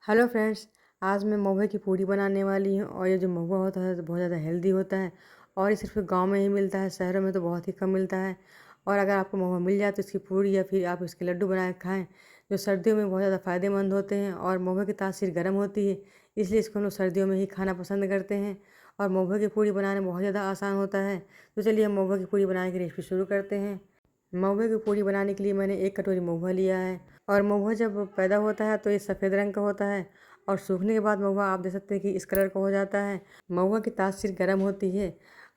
Hello friends. आज मैं महुआ की पूड़ी बनाने वाली हूँ और ये जो महुआ होता है तो बहुत ज़्यादा हेल्दी होता है और ये सिर्फ गांव में ही मिलता है, शहरों में तो बहुत ही कम मिलता है। और अगर आपको महुआ मिल जाए तो इसकी पूड़ी या फिर आप इसके लड्डू बना के खाएँ जो सर्दियों में बहुत ज़्यादा फ़ायदेमंद होते हैं। और महुआ की तासीर गर्म होती है, इसलिए इसको हम लोग सर्दियों में ही खाना पसंद करते हैं। और महुआ की पूड़ी बनाना बहुत ज़्यादा आसान होता है। तो चलिए हम महुआ की पूड़ी बनाने की रेसिपी शुरू करते हैं। महुए की पूड़ी बनाने के लिए मैंने 1 कटोरी महुआ लिया है। और महुआ जब पैदा होता है तो ये सफ़ेद रंग का होता है और सूखने के बाद महुआ आप देख सकते हैं कि इस कलर का हो जाता है। महुआ की तासीर गर्म होती है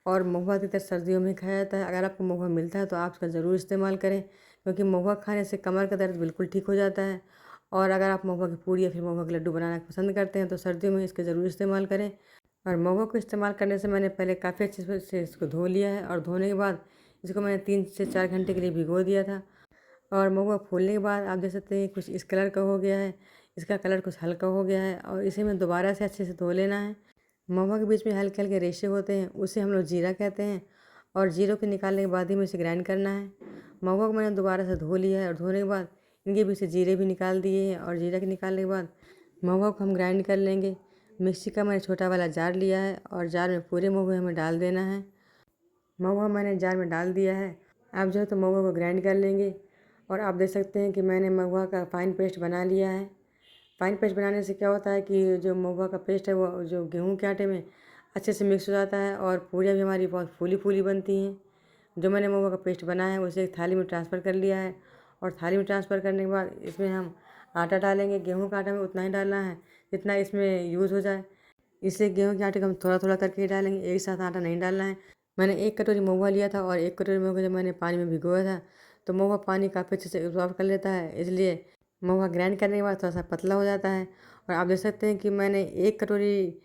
और महुआ अधिकतर सर्दियों में खाया जाता है। अगर आपको महुआ मिलता है तो आप इसका ज़रूर इस्तेमाल करें, क्योंकि महुआ खाने से कमर का दर्द बिल्कुल ठीक हो जाता है। और अगर आप महुआ की पूड़ी या फिर महुआ के लड्डू बनाना पसंद करते हैं तो सर्दियों में इसका ज़रूर इस्तेमाल करें। और महुआ को इस्तेमाल करने से मैंने पहले काफ़ी अच्छे से इसको धो लिया है और धोने के बाद इसको मैंने 3 से 4 घंटे के लिए भिगो दिया था। और महुआ फूलने के बाद आप देख सकते हैं कुछ इस कलर का हो गया है, इसका कलर कुछ हल्का हो गया है और इसे हमें दोबारा से अच्छे से धो लेना है। महुआ के बीच में हल्के हल्के रेशे होते हैं, उसे हम लोग जीरा कहते हैं। और जीरो के निकालने के बाद ही हमें इसे ग्राइंड करना है। महुआ को मैंने दोबारा से धो लिया है और धोने के बाद इनके बीच से जीरे भी निकाल दिए हैं। और जीरा के निकालने के बाद महुआ को हम ग्राइंड कर लेंगे। मिक्सी का मैंने छोटा वाला जार लिया है और जार में पूरे महुए हमें डाल देना है। महुआ मैंने जार में डाल दिया है। आप जो है तो महुआ को ग्राइंड कर लेंगे। और आप देख सकते हैं कि मैंने महुआ का फ़ाइन पेस्ट बना लिया है। फ़ाइन पेस्ट बनाने से क्या होता है कि जो महुआ का पेस्ट है वो जो गेहूं के आटे में अच्छे से मिक्स हो जाता है और पूरियाँ भी हमारी बहुत फूली फूली बनती हैं। जो मैंने महुआ का पेस्ट बनाया है उसे एक थाली में ट्रांसफ़र कर लिया है। और थाली में ट्रांसफ़र करने के बाद इसमें हम आटा डालेंगे। गेहूँ का आटा में उतना ही डालना है जितना इसमें यूज़ हो जाए। इसलिए गेहूँ के आटे को हम थोड़ा थोड़ा करके ही डालेंगे, एक साथ आटा नहीं डालना है। मैंने 1 कटोरी महुआ लिया था और 1 कटोरी महुआ जब मैंने पानी में भिगोया था तो महुआ पानी काफ़ी अच्छे से एब्ज़ॉर्ब कर लेता है, इसलिए महुआ ग्राइंड करने के बाद थोड़ा सा पतला हो जाता है। और आप देख सकते हैं कि मैंने 1 कटोरी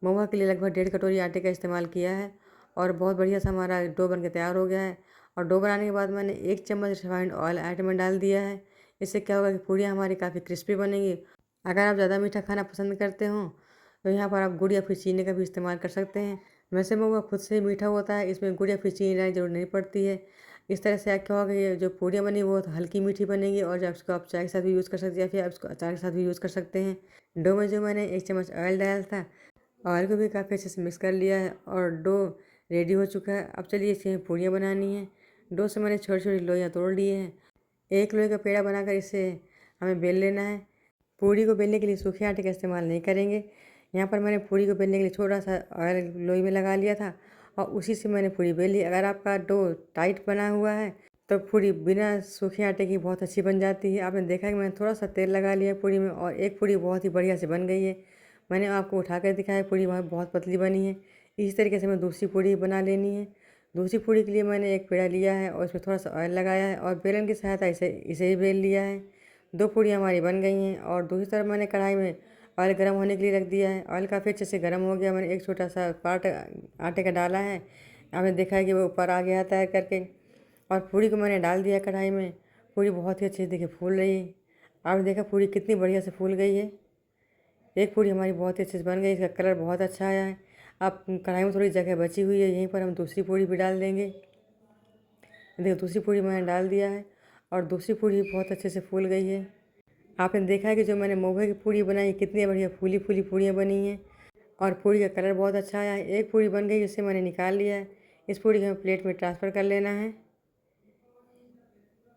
महुआ के लिए लगभग 1.5 कटोरी आटे का इस्तेमाल किया है। और बहुत बढ़िया से हमारा डो बन के तैयार हो गया है। और डो बनाने के बाद मैंने 1 चम्मच रिफाइंड ऑयल आटे में डाल दिया है। इससे क्या होगा कि पूड़ियाँ हमारी काफ़ी क्रिस्पी बनेंगी। अगर आप ज़्यादा मीठा खाना पसंद करते हो तो यहाँ पर आप गुड़ या फिर चीनी का भी इस्तेमाल कर सकते हैं। वैसे महुआ खुद से ही मीठा होता है, इसमें गुड़ या फिर चीनी डालने की ज़रूरत नहीं पड़ती है। इस तरह से क्या होगा, ये जो पूड़ियाँ बनी वो तो हल्की मीठी बनेगी और जब इसको आप चाय के साथ भी यूज़ कर सकते हैं या फिर आप इसको अचार के साथ भी यूज़ कर सकते हैं। डो में जो मैंने 1 चम्मच ऑयल डाला था, ऑयल को भी काफ़ी अच्छे से मिक्स कर लिया है और डो रेडी हो चुका है। अब चलिए इसे पूड़ियाँ बनानी है। डो से मैंने छोटी छोटी लोइयाँ तोड़ लिए हैं। एक लोई का पेड़ा बनाकर इसे हमें बेल लेना है। पूड़ी को बेलने के लिए सूखे आटे का इस्तेमाल नहीं करेंगे। यहाँ पर मैंने पूड़ी को बेलने के लिए छोटा सा ऑयल लोई में लगा लिया था और उसी से मैंने पूड़ी बेल ली। अगर आपका डो टाइट बना हुआ है तो पूड़ी बिना सूखे आटे की बहुत अच्छी बन जाती है। आपने देखा है कि मैंने थोड़ा सा तेल लगा लिया पूड़ी में और एक पूड़ी बहुत ही बढ़िया से बन गई है। मैंने आपको उठा कर दिखाया, पूड़ी वहाँ बहुत पतली बनी है। इसी तरीके से मैं दूसरी पूड़ी बना लेनी है। दूसरी पूड़ी के लिए मैंने एक पेड़ा लिया है और उसमें थोड़ा सा ऑयल लगाया है और बेलन की सहायता इसे इसे ही बेल लिया है। 2 पूड़ियाँ हमारी बन गई हैं। और दूसरी तरफ मैंने कढ़ाई में ऑयल गर्म होने के लिए रख दिया है। ऑयल काफ़ी अच्छे से गर्म हो गया। मैंने एक छोटा सा पार्ट आटे का डाला है। आपने देखा है कि वो ऊपर आ गया तैर करके। और पूड़ी को मैंने डाल दिया कढ़ाई में। पूड़ी बहुत ही अच्छे से देखिए फूल रही है। आपने देखा पूड़ी कितनी बढ़िया से फूल गई है। एक पूड़ी हमारी बहुत ही अच्छे से बन गई, इसका कलर बहुत अच्छा आया है। अब कढ़ाई में थोड़ी जगह बची हुई है, यहीं पर हम दूसरी पूड़ी भी डाल देंगे। देखिए दूसरी पूड़ी मैंने डाल दिया है और दूसरी पूड़ी बहुत अच्छे से फूल गई है। आपने देखा है कि जो मैंने महुए की पूड़ी बनाई कितनी बढ़िया फूली फूली पूड़ियाँ बनी हैं और पूड़ी का कलर बहुत अच्छा आया है। एक पूड़ी बन गई, जिससे मैंने निकाल लिया है। इस पूड़ी को हमें प्लेट में ट्रांसफ़र कर लेना है।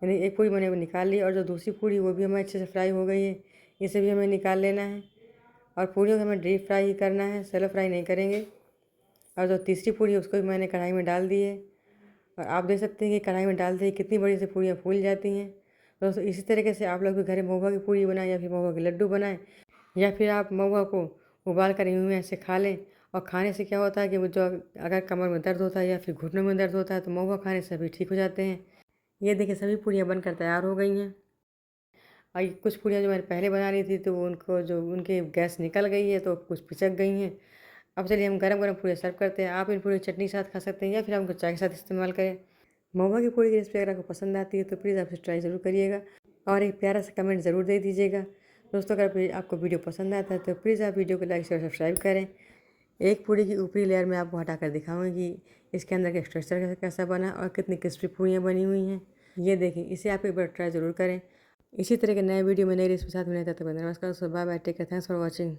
यानी एक पूड़ी मैंने वो निकाल ली और जो दूसरी पूड़ी वो भी हमें अच्छे से फ्राई हो गई है, इसे भी हमें निकाल लेना है। और पूड़ियों को हमें डीप फ्राई ही करना है, सेलो फ्राई नहीं करेंगे। और जो तीसरी पूड़ी है उसको भी मैंने कढ़ाई में डाल दी है। और आप देख सकते हैं कि कढ़ाई में डालते ही कितनी बड़ी से पूड़ियाँ फूल जाती हैं। दोस्तों इसी तरीके से आप लोग भी घर में महुआ की पूड़ी बनाएं या फिर महुआ के लड्डू बनाएं या फिर आप महुआ को उबाल कर यूँ ऐसे खा लें। और खाने से क्या होता है कि वो जो अगर कमर में दर्द होता है या फिर घुटनों में दर्द होता है तो महुआ खाने से भी ठीक हो जाते हैं। ये देखिए सभी पूड़ियाँ बनकर तैयार हो गई हैं। और ये कुछ पूड़ियाँ जो मैंने पहले बना ली थी तो वो उनको जो उनके गैस निकल गई है तो कुछ पिचक गई हैं। अब चलिए हम गरम गरम पूड़ियाँ सर्व करते हैं। आप इन पूड़ी चटनी के साथ खा सकते हैं या फिर हमको चाय के साथ इस्तेमाल करें। महुआ की पूड़ी की रेसिपी अगर आपको पसंद आती है तो प्लीज़ आप इसे ट्राई ज़रूर करिएगा और एक प्यारा सा कमेंट ज़रूर दे दीजिएगा। दोस्तों अगर आपको वीडियो पसंद आता है तो प्लीज़ आप वीडियो को लाइक शेयर सब्सक्राइब करें। एक पूड़ी की ऊपरी लेयर में आपको हटाकर दिखाऊंगी कि इसके अंदर का स्ट्रक्चर कैसा बना और कितनी क्रिस्पी पूड़ियाँ बनी हुई हैं। ये देखिए, इसे आप एक बार ट्राई ज़रूर करें इसी तरह के नए वीडियो में नई रेसिपी साथ मिलते हैं, तब तक नमस्कार, bye bye, take care, thanks for watching.